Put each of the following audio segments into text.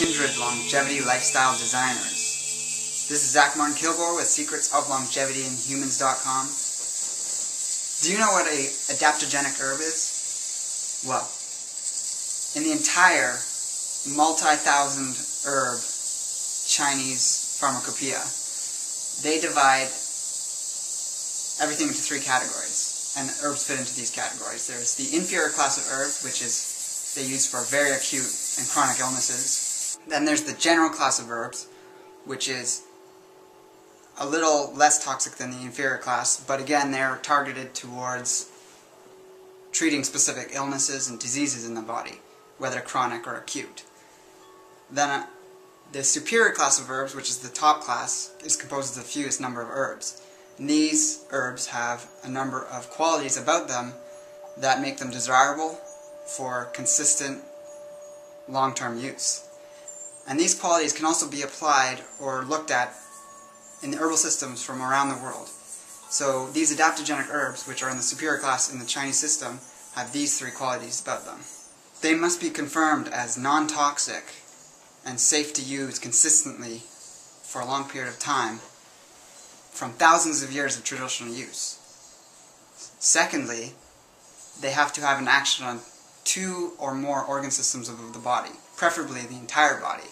kindred longevity lifestyle designers. This is Zach Martin Kilgore with Secrets of Longevity in Humans.com. Do you know what a adaptogenic herb is? Well, in the entire multi-thousand herb Chinese pharmacopoeia, they divide everything into three categories, and herbs fit into these categories. There's the inferior class of herbs, which is they use for very acute and chronic illnesses. Then there's the general class of herbs, which is a little less toxic than the inferior class, but again they're targeted towards treating specific illnesses and diseases in the body, whether chronic or acute. Then the superior class of herbs, which is the top class, is composed of the fewest number of herbs. And these herbs have a number of qualities about them that make them desirable for consistent long-term use. And these qualities can also be applied or looked at in the herbal systems from around the world. So these adaptogenic herbs, which are in the superior class in the Chinese system, have these three qualities about them. They must be confirmed as non-toxic and safe to use consistently for a long period of time from thousands of years of traditional use. Secondly, they have to have an action on 2 or more organ systems of the body, preferably the entire body.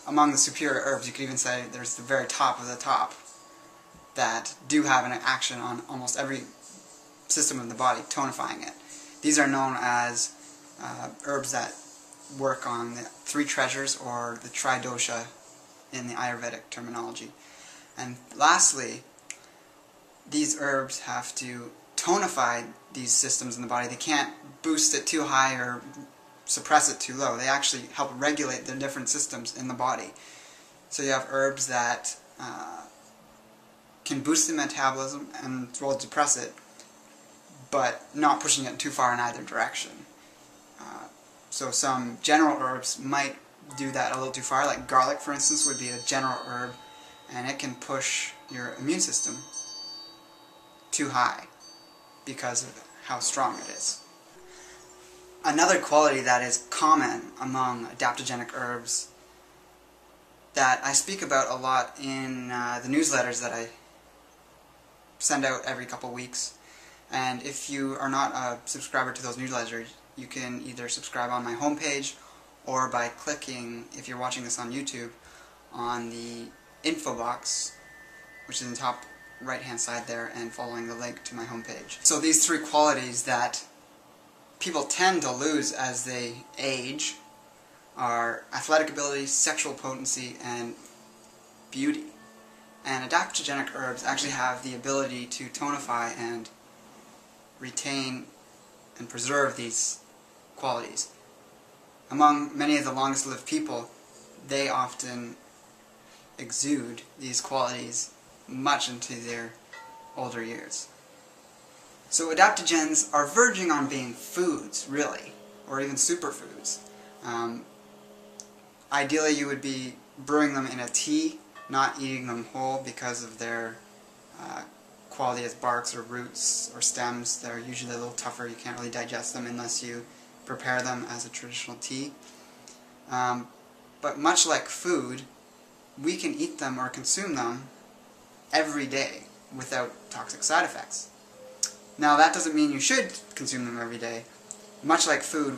Among the superior herbs, you could even say there's the very top of the top that do have an action on almost every system of the body, tonifying it. These are known as herbs that work on the 3 treasures, or the tridosha in the Ayurvedic terminology. And lastly, these herbs have to tonify these systems in the body. They can't boost it too high or suppress it too low. They actually help regulate the different systems in the body. So you have herbs that can boost the metabolism and as well as depress it, but not pushing it too far in either direction. So some general herbs might do that a little too far, like garlic, for instance, would be a general herb, and it can push your immune system too high because of how strong it is. Another quality that is common among adaptogenic herbs that I speak about a lot in the newsletters that I send out every couple weeks, and if you are not a subscriber to those newsletters, you can either subscribe on my homepage or by clicking, if you're watching this on YouTube, on the info box, which is in the top right hand side there, and following the link to my homepage. So these 3 qualities that people tend to lose as they age are athletic ability, sexual potency, and beauty. And adaptogenic herbs actually have the ability to tonify and retain and preserve these qualities. Among many of the longest lived people, they often exude these qualities much into their older years. So adaptogens are verging on being foods, really, or even superfoods. Ideally you would be brewing them in a tea, not eating them whole because of their quality as barks or roots or stems. They're usually a little tougher. You can't really digest them unless you prepare them as a traditional tea. But much like food, we can eat them or consume them every day without toxic side effects. Now that doesn't mean you should consume them every day. Much like food,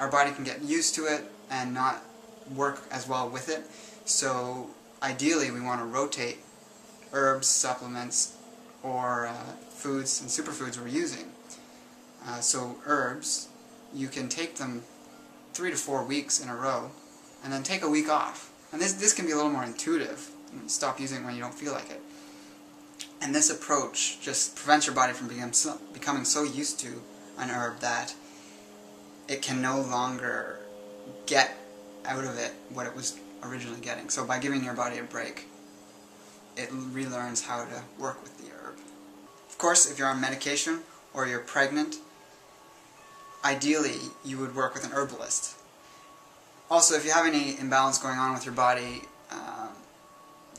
our body can get used to it and not work as well with it. So ideally we want to rotate herbs, supplements, or foods and superfoods we're using. So herbs, you can take them 3 to 4 weeks in a row and then take a week off. And this can be a little more intuitive. Stop using it when you don't feel like it. And this approach just prevents your body from becoming so used to an herb that it can no longer get out of it what it was originally getting. So by giving your body a break, it relearns how to work with the herb. Of course, if you're on medication or you're pregnant, ideally you would work with an herbalist. Also, if you have any imbalance going on with your body,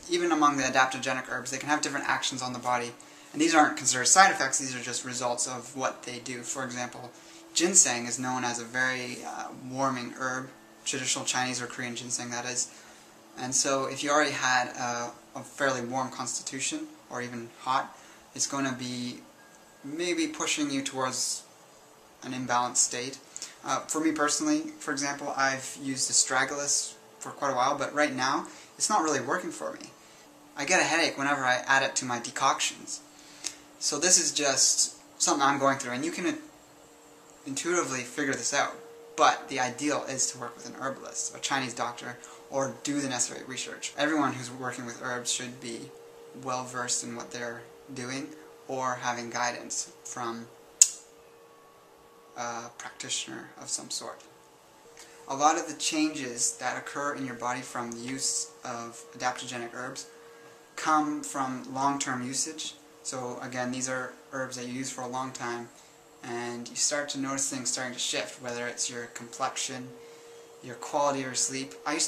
even among the adaptogenic herbs, they can have different actions on the body. And these aren't considered side effects, these are just results of what they do. For example, ginseng is known as a very warming herb traditional Chinese or Korean ginseng, that is. And so if you already had a fairly warm constitution, or even hot, it's going to be maybe pushing you towards an imbalanced state. For me personally, for example, I've used astragalus for quite a while, but right now it's not really working for me. I get a headache whenever I add it to my decoctions. So this is just something I'm going through, and you can intuitively figure this out. But the ideal is to work with an herbalist, a Chinese doctor, or do the necessary research. Everyone who's working with herbs should be well versed in what they're doing, or having guidance from a practitioner of some sort. A lot of the changes that occur in your body from the use of adaptogenic herbs come from long-term usage. So again, these are herbs that you use for a long time, and you start to notice things starting to shift, whether it's your complexion, your quality of sleep. I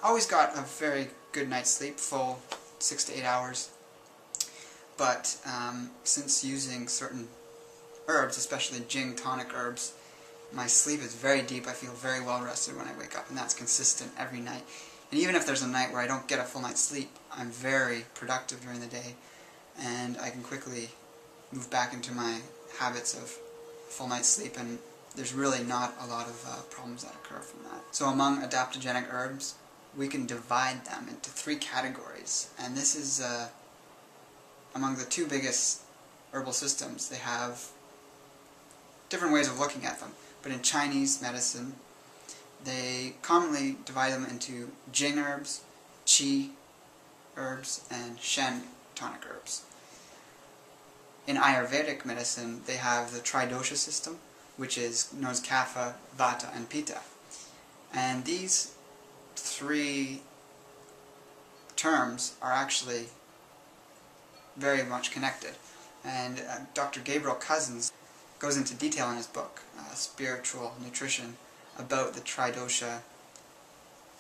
always got a very good night's sleep, full 6 to 8 hours, but since using certain herbs, especially Jing tonic herbs, my sleep is very deep. I feel very well rested when I wake up, and that's consistent every night. And even if there's a night where I don't get a full night's sleep, I'm very productive during the day, and I can quickly move back into my habits of full night's sleep, and there's really not a lot of problems that occur from that. So among adaptogenic herbs, we can divide them into 3 categories, and this is among the 2 biggest herbal systems. They have different ways of looking at them, but in Chinese medicine, they commonly divide them into Jing herbs, Qi herbs, and Shen tonic herbs. In Ayurvedic medicine, they have the Tridosha system, which is known as Kapha, Vata, and Pitta. And these 3 terms are actually very much connected. And Dr. Gabriel Cousens goes into detail in his book, Spiritual Nutrition, about the Tridosha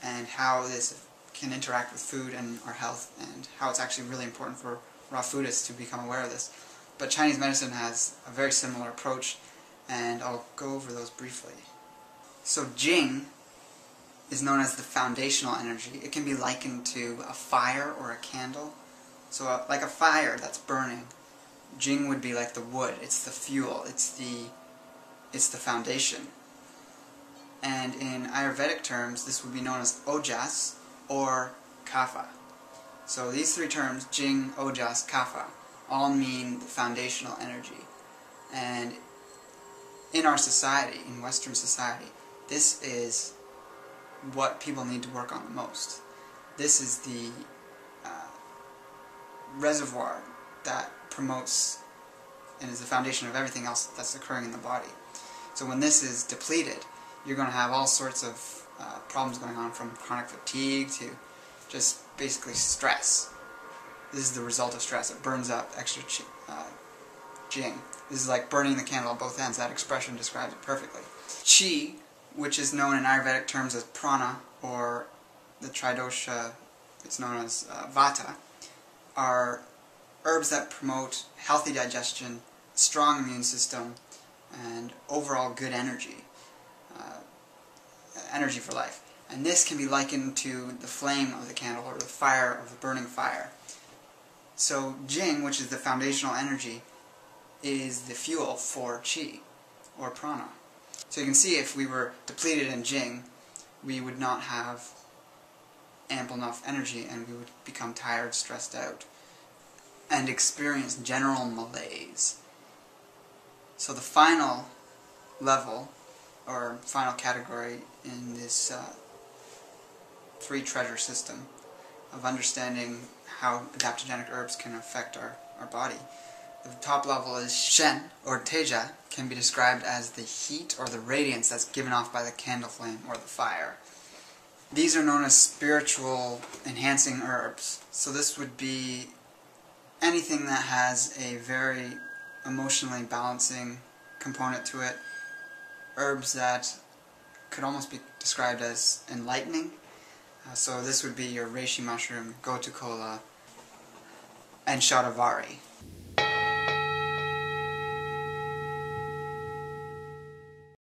and how this can interact with food and our health, and how it's actually really important for raw foodists to become aware of this. But Chinese medicine has a very similar approach, and I'll go over those briefly. So Jing is known as the foundational energy. It can be likened to a fire or a candle. So like a fire that's burning, Jing would be like the wood. It's the fuel. It's the foundation. And in Ayurvedic terms, this would be known as Ojas or Kapha. So these 3 terms, Jing, Ojas, Kapha, all mean the foundational energy. And in our society, in Western society, this is what people need to work on the most. This is the reservoir that promotes and is the foundation of everything else that's occurring in the body. So when this is depleted, you're going to have all sorts of problems going on, from chronic fatigue to just basically stress. This is the result of stress. It burns up extra Jing. This is like burning the candle on both ends. That expression describes it perfectly. Qi, which is known in Ayurvedic terms as prana, or the Tridosha, it's known as Vata, are herbs that promote healthy digestion, strong immune system, and overall good energy. Energy for life. And this can be likened to the flame of the candle, or the fire of the burning fire. So Jing, which is the foundational energy, is the fuel for Qi, or prana. So you can see, if we were depleted in Jing, we would not have ample enough energy, and we would become tired, stressed out, and experience general malaise. So the final level, or final category in this 3-treasure system of understanding how adaptogenic herbs can affect our body. The top level is Shen, or Teja, can be described as the heat or the radiance that's given off by the candle flame or the fire. These are known as spiritual enhancing herbs. So this would be anything that has a very emotionally balancing component to it. Herbs that could almost be described as enlightening. So this would be your reishi mushroom, gotu kola, and shatavari.